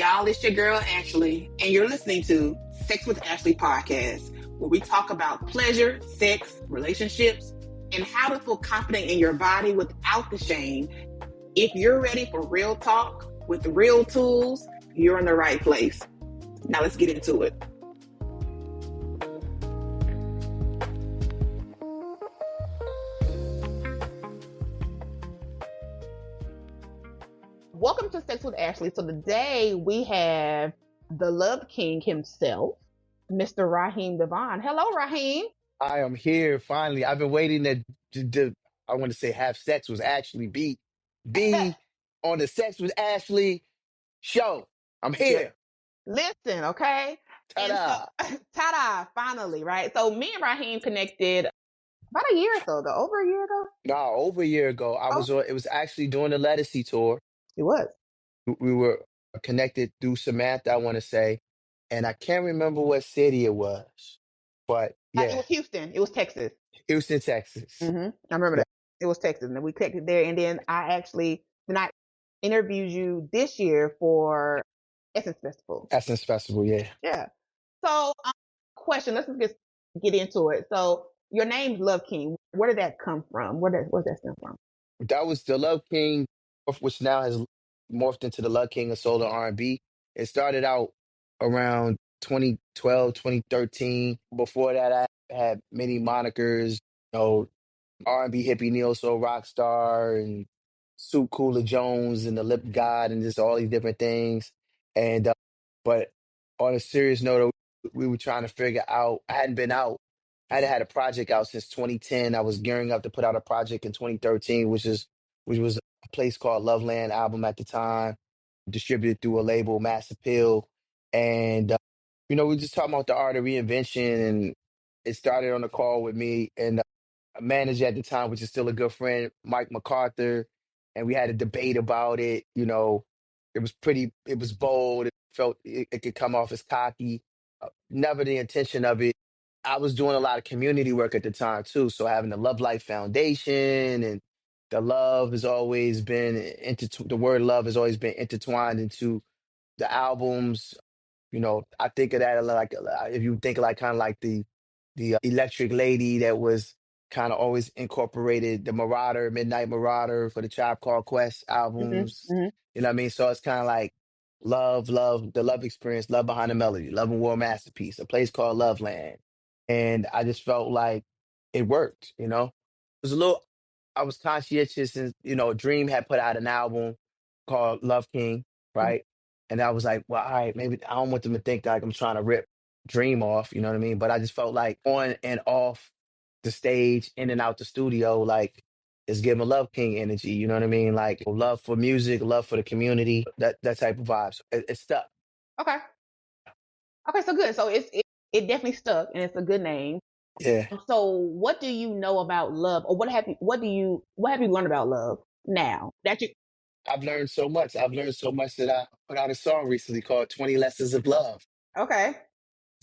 Y'all, it's your girl Ashley, and you're listening to Sex with Ashley podcast, where we talk about pleasure, sex, relationships, and how to feel confident in your body without the shame. If you're ready for real talk with real tools, you're in the right place. Now let's get into it. Welcome to Sex with Ashley. So today we have the Love King himself, Mr. Raheem DeVaughn. Hello, Raheem. I am here finally. I've been waiting to I want to say have sex was actually be on the Sex with Ashley show. I'm Yeah. here. Listen, okay? And so, Ta-da. ta-da, finally, right? So me and Raheem connected about a year or so ago, over a year ago. No, over a year ago, I Oh, was on. It was actually during the Lettucey tour. it was. We were connected through Samantha, I want to say, and I can't remember what city it was, but It yeah, was Houston. It was Texas. Houston, Texas. I remember Yeah, that. It was Texas, and we connected there. And then I interviewed you this year for Essence Festival. Essence Festival. Yeah. Yeah. So, question. Let's just get into it. So, your name's Love King. Where did that come from? Where does that stem from? That was the Love King, which now has morphed into the Love King of Soul and R&B. It started out around 2012, 2013. Before that, I had many monikers, R&B hippie, neo soul rock star, and Soup Cooler Jones, and the Lip God, and just all these different things. And but on a serious note, we were trying to figure out. I hadn't been out. I hadn't had a project out since 2010. I was gearing up to put out a project in 2013, which was a place called Loveland album at the time, distributed through a label, Mass Appeal, and we just talking about the art of reinvention, and it started on a call with me and a manager at the time, which is still a good friend, Mike MacArthur, and we had a debate about it. It was bold. It felt it could come off as cocky. Never the intention of it. I was doing a lot of community work at the time too, so having the Love Life Foundation and the love has always been the word love has always been intertwined into the albums. I think of that like if you think like kind of like the Electric Lady that was kind of always incorporated the Marauder, Midnight Marauder for the Tribe Called Quest hmm albums. hmm You know what I mean? So it's kind of like love, the love experience, love behind the melody, love and war masterpiece, a place called Loveland. And I just felt like it worked, It was a little, I was conscientious and, Dream had put out an album called Love King, right? And I was like, well, all right, maybe I don't want them to think like I'm trying to rip Dream off, you know what I mean? But I just felt like on and off the stage, in and out the studio, like it's giving Love King energy, you know what I mean? Like love for music, love for the community, that type of vibes. It stuck. Okay. Okay. So good. So it definitely stuck, and it's a good name. Yeah. So, what do you know about love, or what have you learned about love now that you? I've learned so much. I've learned so much that I put out a song recently called 20 Lessons of Love, Okay.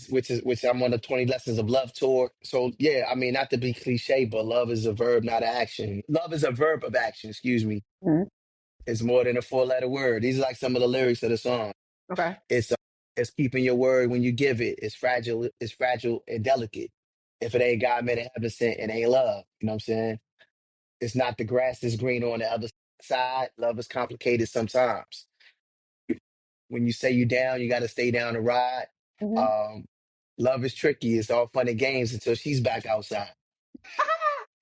which I'm on the 20 Lessons of Love tour. So yeah, I mean, not to be cliche, but love is a verb, not an action. Love is a verb of action, excuse me. Mhm. It's more than a four-letter word. These are like some of the lyrics of the song. Okay. It's uh, it's keeping your word when you give it. It's fragile and delicate. If it ain't God made it heaven sent, it ain't love. You know what I'm saying? It's not the grass that's green on the other side. Love is complicated sometimes. When you say you down, you got to stay down to ride. hmm Um, love is tricky. It's all fun and games until she's back outside.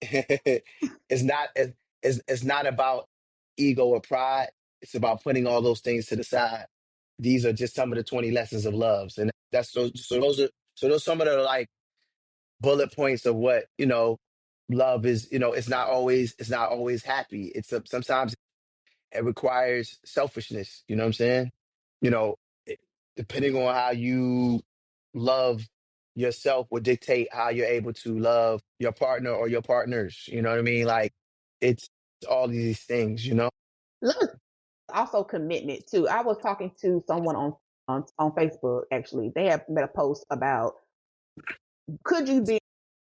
it's not it's not about ego or pride. It's about putting all those things to the side. These are just some of the 20 lessons of loves. And that's those some of the like bullet points of what, love is, it's not always happy. Sometimes it requires selfishness, you know what I'm saying? You know, it, depending on how you love yourself will dictate how you're able to love your partner or your partners. You know what I mean? Like it's all these things, you know? Love is also commitment too. I was talking to someone on Facebook. Actually, they have made a post about could you be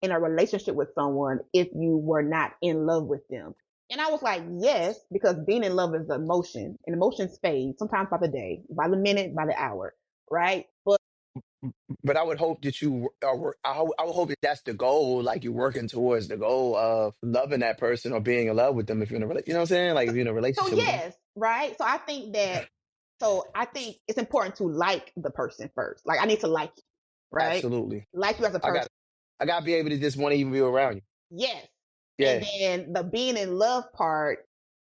in a relationship with someone if you were not in love with them? And I was like, yes, because being in love is an emotion, and emotions fade sometimes by the day, by the minute, by the hour, right? But But I would hope that you are. I would hope that that's the goal. Like you're working towards the goal of loving that person or being in love with them. If you're in a, you know what I'm saying? Like if you're in a so relationship with them. yes, right? So I think it's important to like the person first. Like I need to like you, right? Absolutely. Like you as a I person. got. I got to be able to just want to even be around you. Yes. And Yeah. then the being in love part,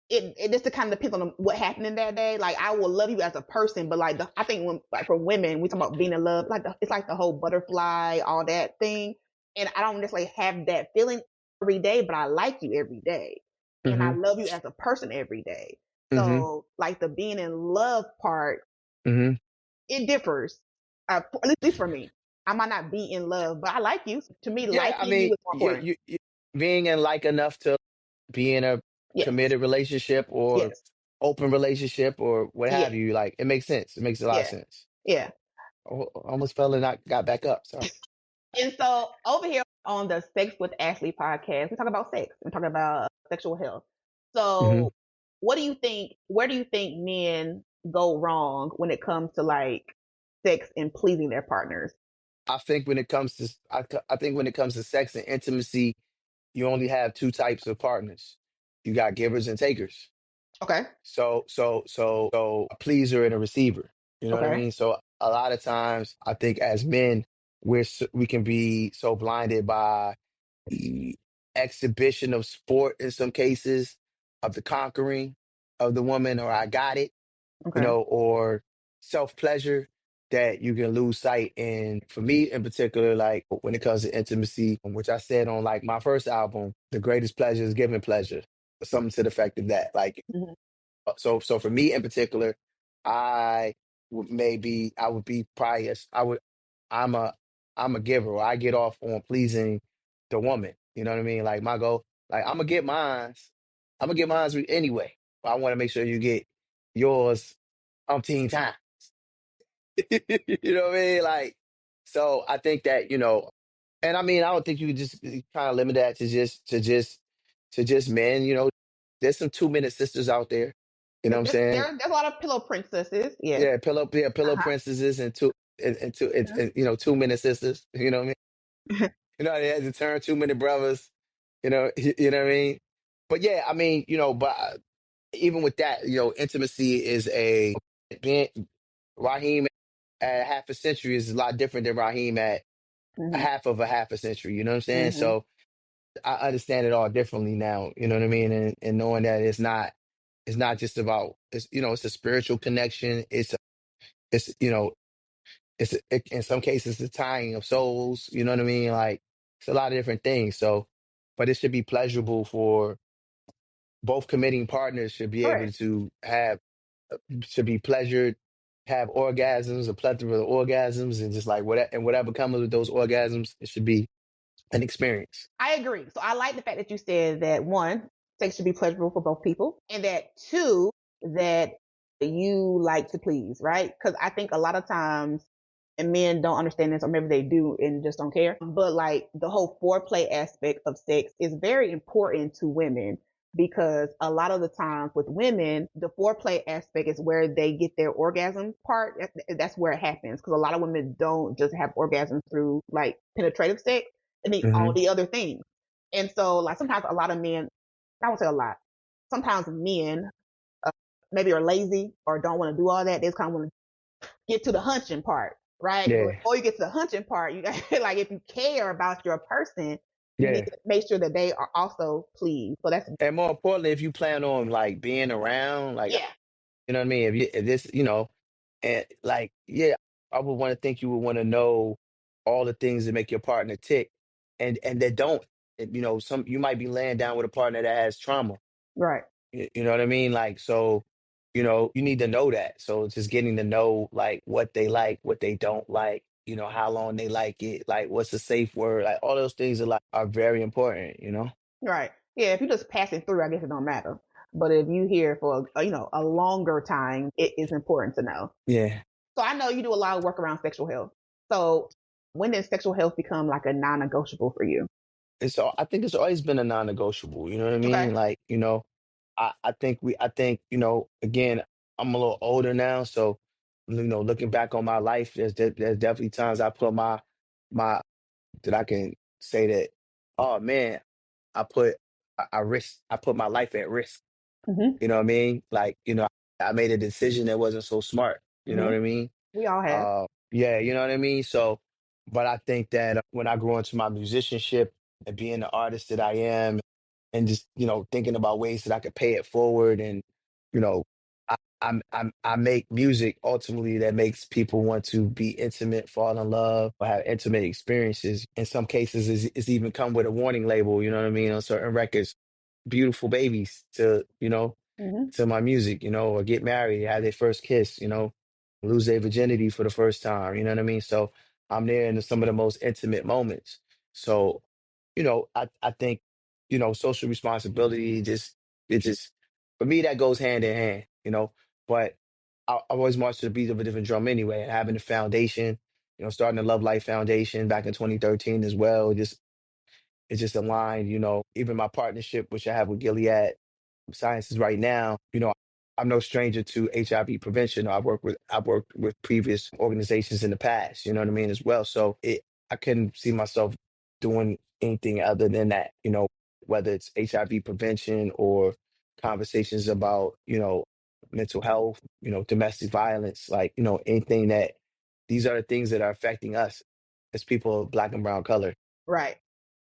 it just kind of depends on what happened in that day. Like I will love you as a person, but like I think when like for women, we talk about being in love, like it's like the whole butterfly, all that thing. And I don't necessarily have that feeling every day, but I like you every day. And I Mm-hmm. love you as a person every day. Mm-hmm. So like the being in love part, Mm-hmm. it differs. At least for me. I might not be in love, but I like you. To me, Yeah. I liking you mean, is more important. you being in like enough to be in a Yes. committed relationship or Yes. open relationship or what have Yes. you. Like it makes sense. It makes a lot of Yeah. sense. Yeah. Almost fell and I got back up. Sorry. And so over here on the Sex with Ashley podcast, we talk about sex. We talk about sexual health. Hmm. So what do you think, where do you think men go wrong when it comes to like sex and pleasing their partners? I think when it comes to I think when it comes to sex and intimacy, you only have two types of partners. You got givers and takers. Okay. So a pleaser and a receiver. You know what I Okay. mean? So a lot of times, I think as men, we can be so blinded by the exhibition of sport in some cases, of the conquering of the woman, or I got it, Okay. or self pleasure that you can lose sight. And for me in particular, like when it comes to intimacy, which I said on like my first album, the greatest pleasure is giving pleasure. Something to the effect of that. Like Mm-hmm. so for me in particular, I would be probably I'm a I'm a giver. Or I get off on pleasing the woman. You know what I mean? Like my goal, like I'm gonna get mines anyway. But I want to make sure you get yours umpteen time. You know what I mean? Like so I think that, and I mean I don't think you could just kind of limit that to just men, there's some 2 minute sisters out there. You know what I'm saying? There's a lot of pillow princesses. Yes. Pillow Uh-huh. princesses and 2 minute sisters. You know what I mean? They had to turn 2 minute brothers. You know what I mean? But yeah, I mean, but even with that, intimacy is being Raheem at half a century is a lot different than Raheem at Mm-hmm. a half a century. You know what I'm saying? Mm-hmm. So I understand it all differently now. You know what I mean? And knowing that it's not just about it's a spiritual connection. It's in some cases the tying of souls. You know what I mean? Like it's a lot of different things. So, but it should be pleasurable for both committing partners should be able Correct. to should be pleasured, have orgasms, a plethora of orgasms, and just like whatever comes with those orgasms, it should be an experience. I agree. So I like the fact that you said that one, sex should be pleasurable for both people, and that two, that you like to please, right? Because I think a lot of times, and men don't understand this, or maybe they do and just don't care. But like the whole foreplay aspect of sex is very important to women because a lot of the times with women, the foreplay aspect is where they get their orgasm part. That's where it happens because a lot of women don't just have orgasms through like penetrative sex and then all Hmm. the other things. And so, like, sometimes a lot of men, I would say a lot, sometimes men uh, maybe are lazy or don't want to do all that. They just kind of want to get to the hunching part, right? But Yeah, before you get to the hunching part, you got like, if you care about your person, you need yeah. to make sure that they are also pleased. So that's, And more importantly, if you plan on like being around, like yeah, you know what I mean, if this, and like yeah, I would want to think you would want to know all the things that make your partner tick, and that don't. Some you might be laying down with a partner that has trauma. right. You know what I mean? Like, so, you need to know that. So it's just getting to know like, what they don't like, how long they like it, like what's the safe word, like all those things are very important. Right. Yeah, if you're just passing through, I guess it don't matter. But if you here for a longer time, it is important to know. Yeah. So I know you do a lot of work around sexual health. So when does sexual health become like a non-negotiable for you? I think it's always been a non-negotiable. You know what I Okay. mean? Like, I think, again, I'm a little older now, so looking back on my life, there's definitely times I put my that I can say that, oh man, I put my life at risk. Hmm. You know what I mean? Like, I made a decision that wasn't so smart. You know Hmm. what I mean? We all have. Yeah, you know what I mean? So, but I think that when I grew into my musicianship and being the artist that I am, and just, thinking about ways that I could pay it forward, and, you know, I make music ultimately that makes people want to be intimate, fall in love, or have intimate experiences. In some cases, it's even come with a warning label, you know what I mean, on certain records. Beautiful babies Hmm. to my music, or get married, have their first kiss, lose their virginity for the first time, you know what I mean? So I'm there in some of the most intimate moments. So, I think, social responsibility just, for me, that goes hand in hand, but I always marched to the beat of a different drum anyway, and having the foundation, starting the Love Life Foundation back in 2013 as well. It's just aligned, even my partnership, which I have with Gilead Sciences right now, I'm no stranger to HIV prevention. I've worked with previous organizations in the past, you know what I mean, as well. So I couldn't see myself doing anything other than that, whether it's HIV prevention or conversations about, mental health, domestic violence, like, anything that these are the things that are affecting us as people of black and brown color. Right.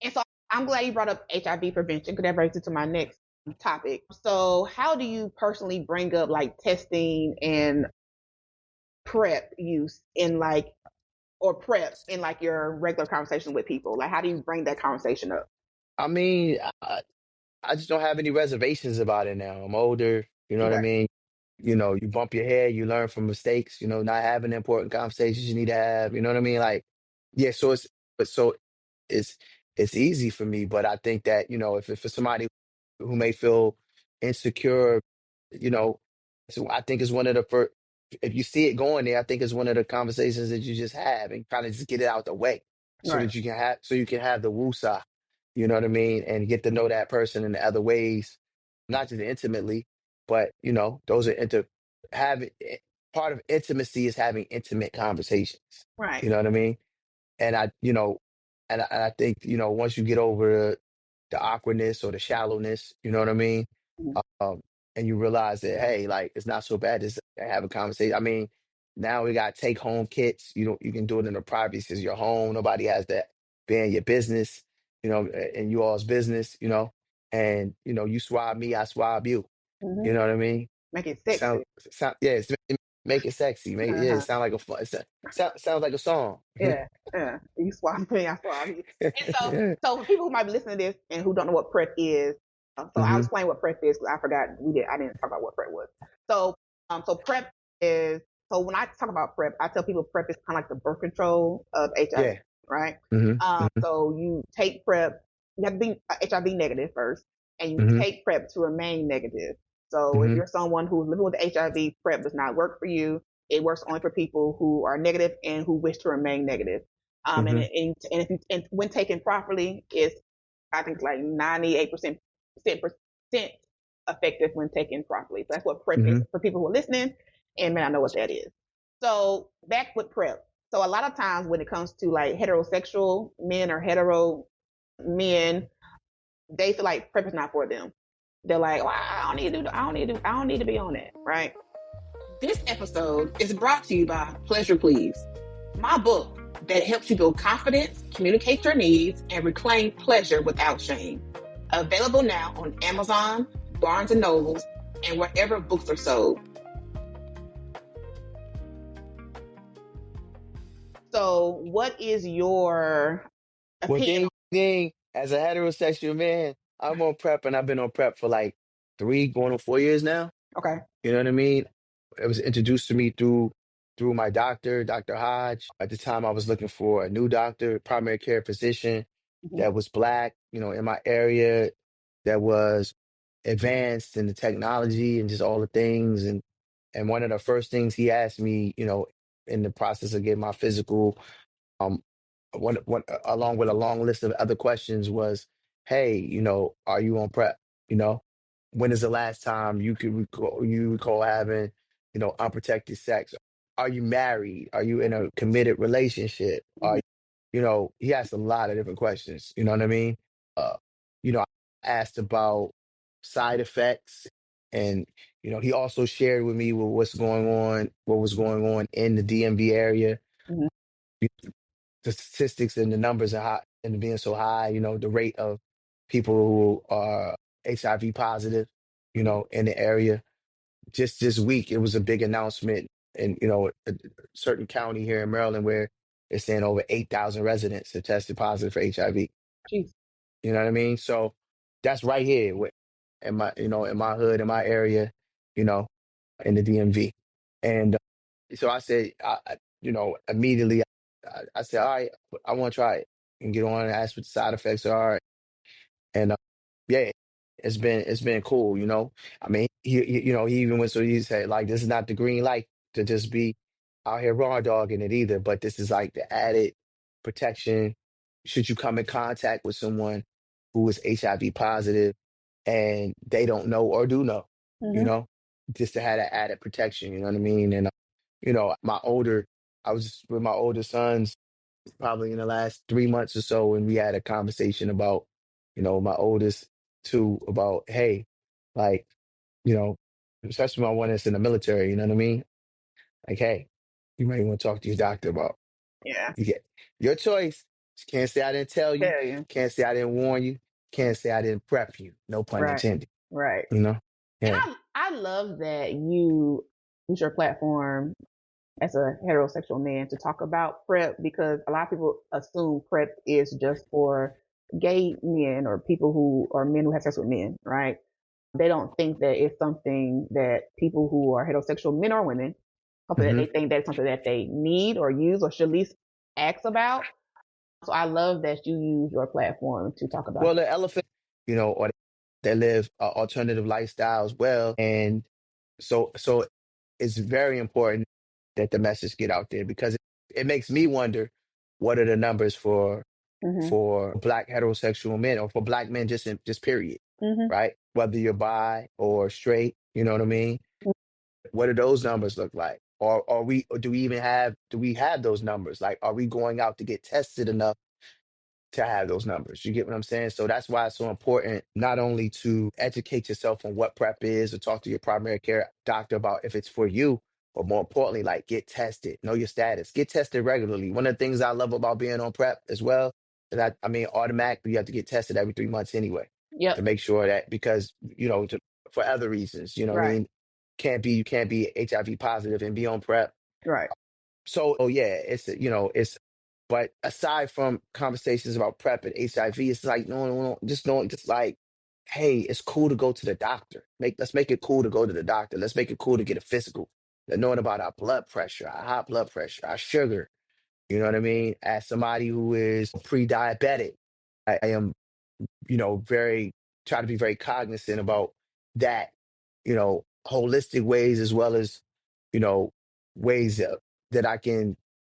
And so I'm glad you brought up HIV prevention because that brings it to my next topic. So, how do you personally bring up like testing and prep use in like, or prep in like your regular conversation with people? Like, how do you bring that conversation up? I mean, I just don't have any reservations about it now. I'm older, you know what I Okay. mean? You bump your head, you learn from mistakes, not having important conversations you need to have, you know what I mean? Like, yeah, so it's it's easy for me, but I think that, if for somebody who may feel insecure, you know, so I think it's one of the first, if you see it going there, I think it's one of the conversations that you just have and kind of just get it out the way Right. so you can have the woosah, you know what I mean? And get to know that person in the other ways, not just intimately, but those are having part of intimacy is having intimate conversations. Right. You know what I mean? And I think, once you get over the awkwardness or the shallowness, you know what I mean? Mhm. Um, and you realize that, hey, like it's not so bad to have a conversation. I mean, now we got take home kits. You can do it in the privacy of your home. Nobody has to be in your business, in you all's business, and you swab me, I swab you. Hmm. You know what I mean? Make it Sound, sexy. yeah, make it sexy. Yeah, it Uh-huh. sound like a fun. Sounds like a song. Yeah. Yeah. You swap me, I swap you. And so, Yeah. so for people who might be listening to this and who don't know what prep is, so I'll Hmm. explain what prep is because I forgot I didn't talk about what prep was. So, so prep is, so when I talk about prep, I tell people prep is kind of like the birth control of HIV, Yeah. right? Hmm. Hmm. So you take prep, you have to be HIV negative first, and you Hmm. take prep to remain negative. So if Hmm. you're someone who's living with HIV, prep does not work for you. It works only for people who are negative and who wish to remain negative. Hmm. And if you, and when taken properly, it's I think like 98% effective when taken properly. So that's what prep is Hmm. for people who are listening and may not know what that is. So back with prep. So a lot of times when it comes to like heterosexual men or hetero men, they feel like prep is not for them. They're like, well, I don't need to be on that, right? This episode is brought to you by Pleasure Please, my book that helps you build confidence, communicate your needs, and reclaim pleasure without shame. Available now on Amazon, Barnes and Nobles, and wherever books are sold. So, what is your Well, opinion as a heterosexual man, I'm on prep and I've been on prep for like 3 going on 4 years now. on? Okay. You know what I mean? It was introduced to me through my doctor, Dr. Hodge. At the time, I was looking for a new doctor, primary care physician Mm-hmm. that was black, in my area, that was advanced in the technology and just all the things. And one of the first things he asked me, in the process of getting my physical, one along with a long list of other questions was, hey, are you on prep? You know, when is the last time you recall having, unprotected sex? Are you married? Are you in a committed relationship? Mhm. He asked a lot of different questions. You know what I mean? Uh, I asked about side effects, and he also shared with me what was going on in the DMV area, Mhm. the statistics and the numbers are high and being so high, the rate of people who are HIV positive, in the area. Just this week, it was a big announcement in, a certain county here in Maryland where it's saying over 8,000 residents have tested positive for HIV. Jeez. You know what I mean? So that's right here in my hood, in my area, you know, in the DMV. And so I said, immediately, I said, all right, I want to try it and get on and ask what the side effects are. And yeah, it's been cool. I mean, he even went so he said like this is not the green light to just be out here raw dogging it either, but this is like the added protection should you come in contact with someone who is HIV positive and they don't know or do know, you Mhm. know, just to have that added protection. You know what I mean? And I was with my older sons probably in the last 3 months or so, and we had a conversation about, my oldest two about, hey, like, you know, especially my one that's in the military, you know what I mean? Like, hey, you might want to talk to your doctor about Yeah. you get your choice. Can't say I didn't tell you. Tell you. Can't say I didn't warn you. Can't say I didn't prep you. No pun Right. intended. Right. You know? And Yeah. I love that you use your platform as a heterosexual man to talk about prep, because a lot of people assume prep is just for gay men or people who are men who have sex with men, right? They don't think that it's something that people who are heterosexual, men or women, something that Hmm. they think that's something that they need or use or should at least ask about. So I love that you use your platform to talk about Well, the elephant, or they live alternative lifestyles well, and so it's very important that the message get out there because it makes me wonder what are the numbers for that. Hmm. black heterosexual men or for black men just period, Hmm. right? Whether you're bi or straight, you know what I mean? What do those numbers look like? Or do we have those numbers? Like, are we going out to get tested enough to have those numbers? You get what I'm saying? So that's why it's so important not only to educate yourself on what prep is or talk to your primary care doctor about if it's for you, but more importantly, like get tested, know your status, get tested regularly. One of the things I love about being on prep as well is that, I mean, automatically you have to get tested every 3 months anyway to Yep. make sure that because, for other reasons, you know what I Right. mean? You can't be HIV positive and be on prep. Right. So, oh yeah, but aside from conversations about PrEP and HIV, it's like, no, no, no, just like, hey, it's cool to go to the doctor. Let's make it cool to go to the doctor. Let's make it cool to get a physical. Knowing about our blood pressure, our high blood pressure, our sugar. You know what I mean? As somebody who is pre-diabetic, I am very try to be very cognizant about that, holistic ways as well as, you know, ways that I can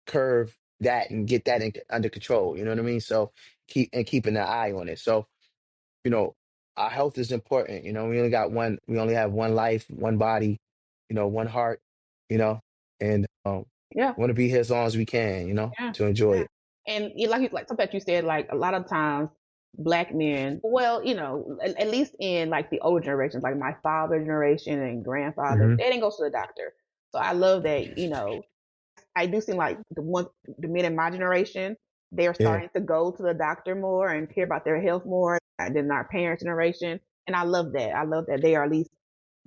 curve that and get that under control. You know what I mean? So keeping an eye on it. So, you know, our health is important. We only have one life, one body, one heart, and Yeah. want to be here as long as we can, Yeah. to enjoy Yeah. it. And like something that you said, like a lot of times black men, well, at least in like the older generations, like my father's generation and grandfather, Hmm. they didn't go to the doctor. So I love that, I do seem like the men in my generation, they are Yeah. starting to go to the doctor more and care about their health more than our parents' generation. And I love that. I love that they are at least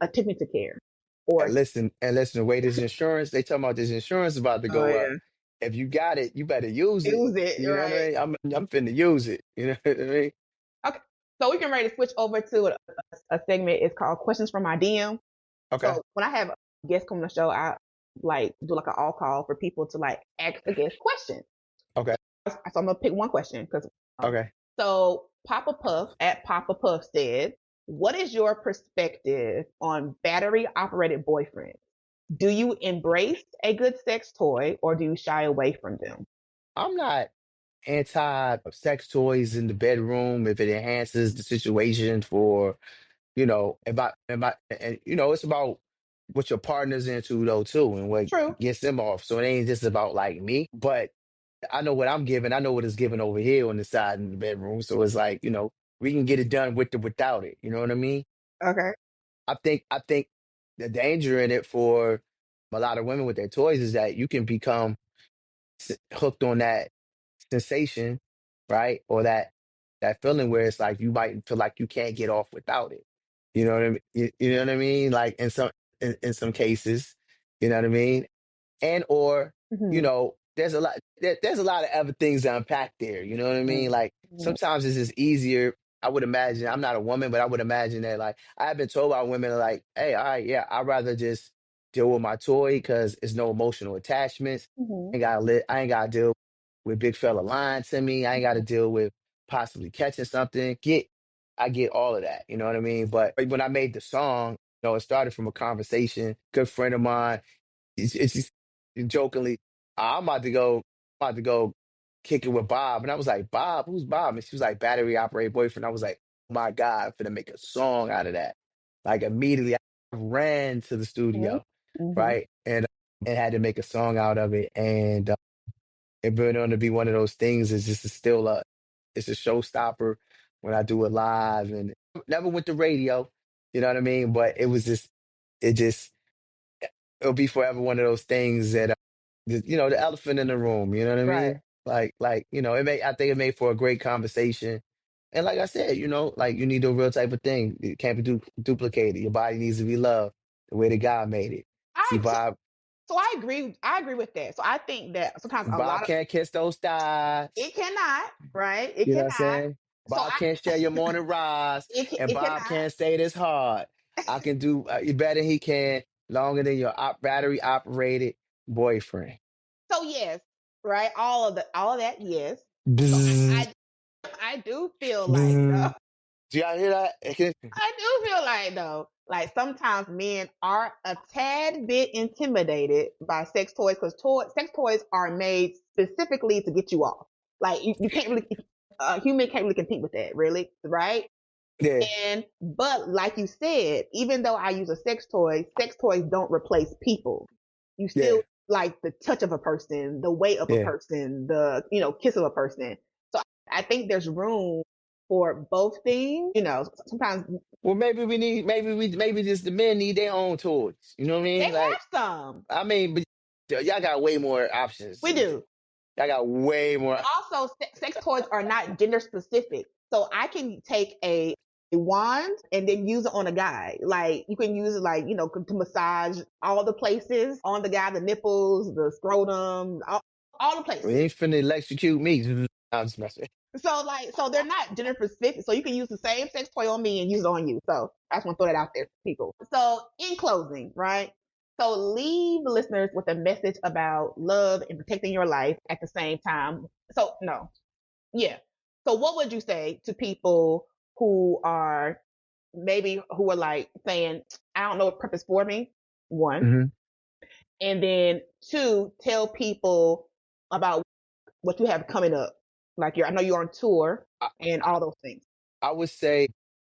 attempting to care. Or, And listen, the way this insurance, they talking about this insurance about to oh go up. yeah, If you got it, you better use it. use it, You know what I right? mean? I'm finna use it. You know what I mean? Okay, so we can ready to switch over to a segment. It's called Questions from My DM. Okay. So when I have guests come on the show, I like do like an all call for people to like ask the guest questions. Okay. So I'm gonna pick one question because Okay. so Papa Puff at Papa Puff said, "What is your perspective on battery operated boyfriends? Do you embrace a good sex toy or do you shy away from them?" I'm not. anti sex toys in the bedroom if it enhances the situation for, and it's about what your partner's into though too, and what True. gets them off. So it ain't just about like me, but I know what I'm giving. I know what it's given over here on the side in the bedroom. So it's like, we can get it done with or without it. You know what I mean? Okay. I think the danger in it for a lot of women with their toys is that you can become hooked on that sensation, right? Or that feeling where it's like you might feel like you can't get off without it. You know what I mean? You know what I mean? Like in some cases, you know what I mean? And or Hmm. there's a lot of other things to unpack there. You know what I mean? Like Hmm. sometimes it's just easier. I would imagine, I'm not a woman, but I would imagine that like I've been told by women like, hey, all right, yeah, I'd rather just deal with my toy because it's no emotional attachments. Hmm. I ain't gotta deal with big fella lying to me. I ain't gotta deal with possibly catching something. I get all of that. You know what I mean? But when I made the song, it started from a conversation. Good friend of mine, it's just jokingly, I'm about to go kick it with Bob. And I was like, Bob, who's Bob? And she was like, battery operated boyfriend. I was like, oh my God, I'm finna make a song out of that. Like immediately I ran to the Hmm. studio, Hmm. right? And had to make a song out of it. And it went on to be one of those things. It's a showstopper when I do it live, and never went to radio. You know what I mean? But it just, it'll be forever one of those things that, the elephant in the room. You know what I Right. mean? Like I think it made for a great conversation. And like I said, like you need a real type of thing. It can't be duplicated. Your body needs to be loved the way that God made it. See, I so, so I agree. I agree with that. So I think that sometimes a Bob lot of can't kiss those thighs. it cannot, right? It You know what I'm cannot. saying? So Bob can't share your morning rise, and it Bob cannot. can't say this hard. I can do better. He can longer than your battery operated boyfriend. So yes, right. All of that, yes. So Bzzz, I do feel like bzzz. though. Do y'all hear that? I do feel like though, like sometimes men are a tad bit intimidated by sex toys because sex toys are made specifically to get you off. Like you can't really, a human can't really compete with that, really, right? Yeah, But like you said, even though I use a sex toys don't replace people. You yeah, still like the touch of a person, the weight of a yeah. person, the kiss of a person. So I think there's room for both things. Sometimes Well, maybe just the men need their own toys. You know what I they mean? Like, have some. I mean, but y'all got way more options. We do. Y'all got way more. Also, sex toys are not gender specific. So I can take a wand and then use it on a guy. Like you can use it like, to massage all the places on the guy, the nipples, the scrotum, all the We places. ain't finna electrocute me. I'm just messing. So they're not gender specific. So you can use the same sex toy on me and use it on you. So I just want to throw that out there for people. So in closing, right? So leave listeners with a message about love and protecting your life at the same time. So no, yeah. So what would you say to people who are like saying, I don't know what purpose for me? One. Hmm. And then two, tell people about what you have coming up. Like I know you're on tour I, and all those things. I would say,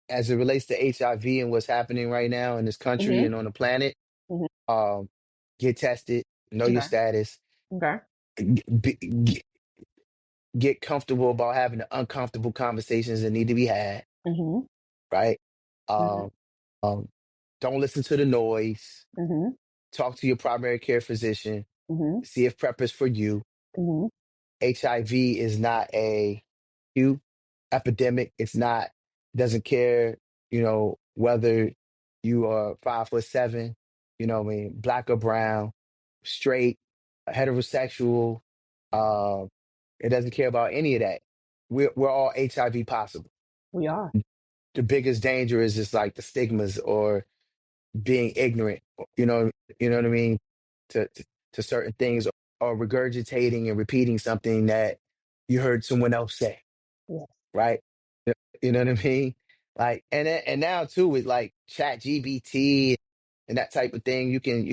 as it relates to HIV and what's happening right now in this country Mm-hmm. and on the planet, Mm-hmm. um, get tested, know your Okay. status, Okay. get, get comfortable about having the uncomfortable conversations that need to be had, Mm-hmm. right? Mm-hmm. Um, um, don't listen to the noise. Mm-hmm. Talk to your primary care physician. Mm-hmm. See if PrEP is for you. Mm-hmm. HIV is not a you epidemic. It's not, doesn't care, whether you are 5'7", what I mean, black or brown, straight, heterosexual. Uh, it doesn't care about any of that. We're all HIV possible. We are. The biggest danger is just like the stigmas or being ignorant, you know, you know what I mean, to certain things, or regurgitating and repeating something that you heard someone else say, Yes. right? You know what I mean? Like, and now too with like Chat GBT and that type of thing, you can,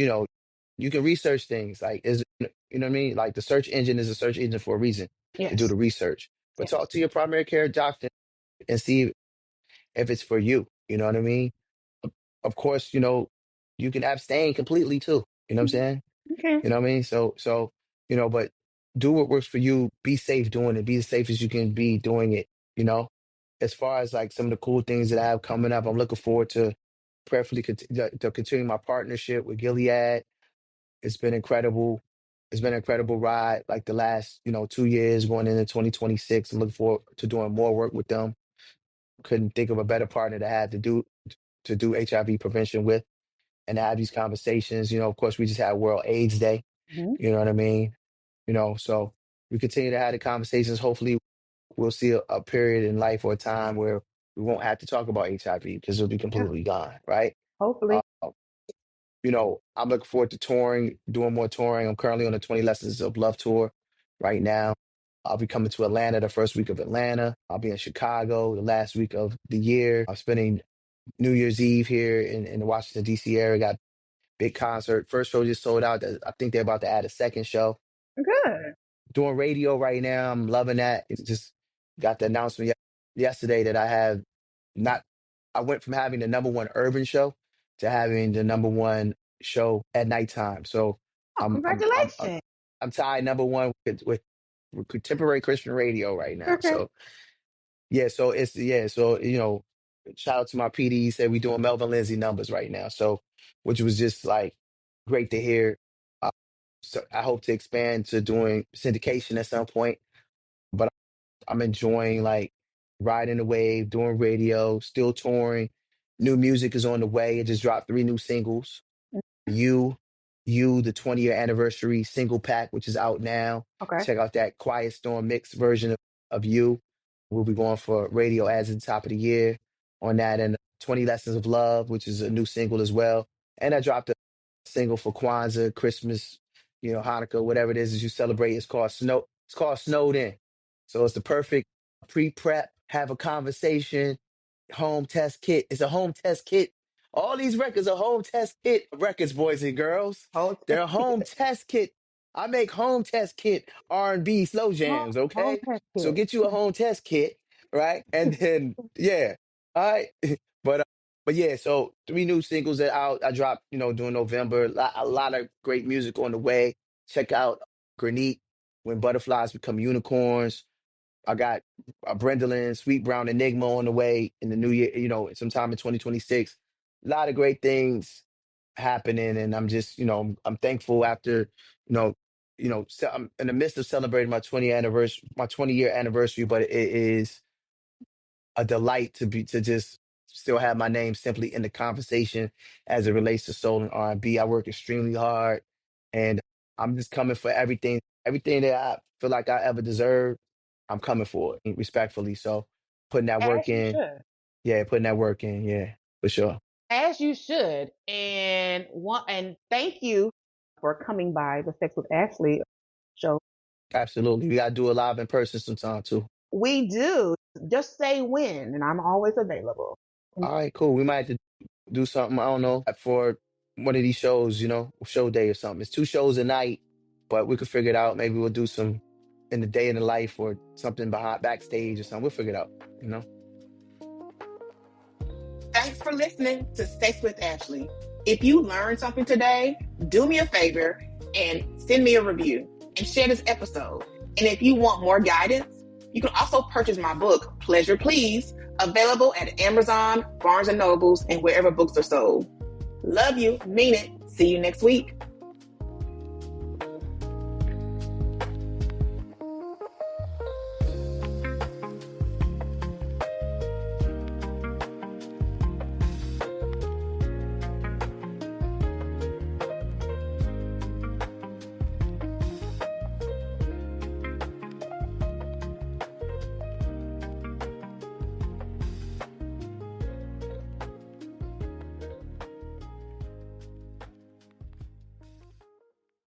You can research things like you know what I mean? Like the search engine is a search engine for a reason to do Yes. the research. But Yes. talk to your primary care doctor and see if it's for you. You know what I mean? Of course, you can abstain completely too. You know what I'm saying? Okay. You know what I mean? So, but do what works for you. Be safe doing it. Be as safe as you can be doing it. You know, as far as like some of the cool things that I have coming up, I'm looking forward to prayerfully to continue my partnership with Gilead. It's been incredible. It's been an incredible ride. Like the last, 2 years going into 2026. I'm looking forward to doing more work with them. Couldn't think of a better partner to have to do HIV prevention with and have these conversations. Of course, we just had World AIDS Day. Mhm. You know what I mean? So we continue to have the conversations. Hopefully, we'll see a period in life or a time where we won't have to talk about HIV because it'll be Yeah. completely gone, right? Hopefully. Uh, I'm looking forward to touring, doing more touring. I'm currently on the 20 Lessons of Love tour right now. I'll be coming to Atlanta the first week of Atlanta. I'll be in Chicago the last week of the year. I'm spending New Year's Eve here in the Washington, D.C. area. Got big concert. First show just sold out. I think they're about to add a second show. Good. Doing radio right now. I'm loving that. It's just got the announcement yesterday that not, I went from having the number one urban show to having the number one show at nighttime. So Oh, I'm I'm I'm I'm, congratulations. I'm tied number one with contemporary Christian radio right now. Okay. So yeah, so shout out to my PD. He said we doing Melvin Lindsay numbers right now. So which was just like great to hear. Uh, so I hope to expand to doing syndication at some point. But I'm enjoying like riding the wave, doing radio, still touring. New music is on the way. It just dropped 3 new singles. You, the 20-year anniversary single pack, which is out now. Okay. Check out that Quiet Storm mix version of You. We'll be going for radio ads at the top of the year on that, and 20 Lessons of Love, which is a new single as well. And I dropped a single for Kwanzaa, Christmas, Hanukkah, whatever it is that you celebrate. It's called Snowed In. So it's the perfect pre-prep, have a conversation, home test kit. It's a home test kit. All these records are home test kit records, boys and girls. Hold They're a home test kit. I make home test kit R&B slow home, jams, home okay? test So kit. get you a home test kit, right? And then yeah, all right. But yeah, so 3 new singles that out I dropped, during November. A lot of great music on the way. Check out Granite, When Butterflies Become Unicorns. I got Brendolyn, Sweet Brown Enigma on the way in the new year, sometime in 2026. A lot of great things happening. And I'm just, I'm thankful after, I'm in the midst of celebrating my 20-year anniversary, but it is a delight to just still have my name simply in the conversation as it relates to soul and R&B. I work extremely hard and I'm just coming for everything that I feel like I ever deserved. I'm coming for it respectfully. So putting that work As you in. should. Yeah, putting that work in. Yeah, for sure. As you should. And thank you for coming by the Sex with Ashley show. Absolutely. We got to do it live in person sometime too. We do. Just say when, and I'm always available. All right, cool. We might have to do something, I don't know, for one of these shows, show day or something. It's 2 shows a night, but we could figure it out. Maybe we'll do some in the day in the life or something behind backstage or something. We'll figure it out. Thanks for listening to Sex with Ashley. If you learned something today, do me a favor and send me a review and share this episode. And if you want more guidance, you can also purchase my book, Pleasure Please, available at Amazon, Barnes and Nobles, and wherever books are sold. Love you, mean it. See you next week.